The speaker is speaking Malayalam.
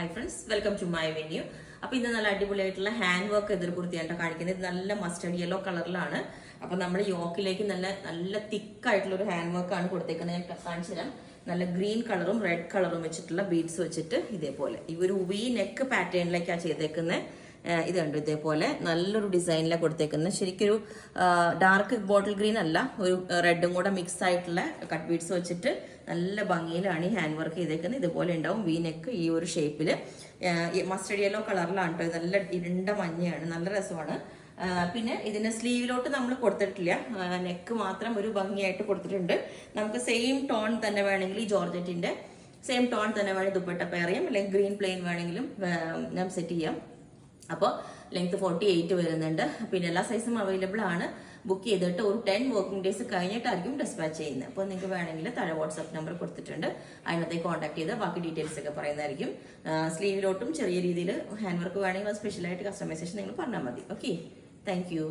Hi friends, welcome to my venue. അപ്പോൾ ഇന്ന് നല്ല അടിപൊളിയായിട്ടുള്ള ഹാൻഡ് വർക്ക് എതിർപൂർത്തിയായിട്ട് കാണിക്കുന്നത്. ഇത് നല്ല മസ്റ്റർഡ് യെല്ലോ കളറിലാണ്. അപ്പോൾ നമ്മൾ യോക്കിലേക്ക് നല്ല നല്ല തിക്കായിട്ടുള്ള ഒരു ഹാൻഡ് വർക്ക് ആണ് കൊടുത്തേക്കുന്നത്. ഞാൻ കാണിച്ചു തരാം. നല്ല ഗ്രീൻ കളറും റെഡ് കളറും വെച്ചിട്ടുള്ള ബീഡ്സ് വെച്ചിട്ട് ഇതേപോലെ ഈ ഒരു വി നെക്ക് പാറ്റേണിലേക്കാണ് ചെയ്തേക്കുന്നത്. ഇത് കണ്ടു, ഇതേപോലെ നല്ലൊരു ഡിസൈനിലാണ് കൊടുത്തേക്കുന്നത്. ശരിക്കൊരു ഡാർക്ക് ബോട്ടിൽ ഗ്രീൻ അല്ല, ഒരു റെഡും കൂടെ മിക്സ് ആയിട്ടുള്ള കട്ട് ബീഡ്സ് വെച്ചിട്ട് നല്ല ഭംഗിയിലാണ് ഈ ഹാൻഡ് വർക്ക് ചെയ്തേക്കുന്നത്. ഇതുപോലെ ഉണ്ടാവും വി നെക്ക് ഈ ഒരു ഷേപ്പിൽ. മസ്റ്റർഡ് യെല്ലോ കളറിലാണ് കേട്ടോ. നല്ല ഇരുണ്ട മഞ്ഞയാണ്, നല്ല രസമാണ്. പിന്നെ ഇതിന് സ്ലീവിലോട്ട് നമ്മൾ കൊടുത്തിട്ടില്ല, നെക്ക് മാത്രം ഒരു ഭംഗിയായിട്ട് കൊടുത്തിട്ടുണ്ട്. നമുക്ക് സെയിം ടോൺ തന്നെ വേണമെങ്കിൽ ഈ ജോർജറ്റിന്റെ സെയിം ടോൺ തന്നെ വേണമെങ്കിൽ ദുപ്പട്ട പെയർ ചെയ്യാം, അല്ലെങ്കിൽ ഗ്രീൻ പ്ലെയിൻ വേണമെങ്കിലും ഞാൻ സെറ്റ് ചെയ്യാം. അപ്പോൾ ലെങ്ത് 48 വരുന്നുണ്ട്. പിന്നെ എല്ലാ സൈസും അവൈലബിൾ ആണ്. ബുക്ക് ചെയ്തിട്ട് ഒരു 10 വർക്കിംഗ് ഡേയ്സ് കഴിഞ്ഞിട്ടായിരിക്കും ഡിസ്പാച്ച് ചെയ്യുന്നത്. അപ്പോൾ നിങ്ങൾക്ക് വേണമെങ്കിൽ താഴെ വാട്സാപ്പ് നമ്പർ കൊടുത്തിട്ടുണ്ട്, അതിനകത്തേക്ക് കോൺടാക്ട് ചെയ്ത് ബാക്കി ഡീറ്റെയിൽസ് ഒക്കെ പറയുന്നതായിരിക്കും. സ്ലീവിലോട്ടും ചെറിയ രീതിയിൽ ഹാൻഡ് വർക്ക് വേണമെങ്കിൽ സ്പെഷ്യലായിട്ട് കസ്റ്റമൈസേഷൻ നിങ്ങൾ പറഞ്ഞാൽ മതി. Okay, thank you.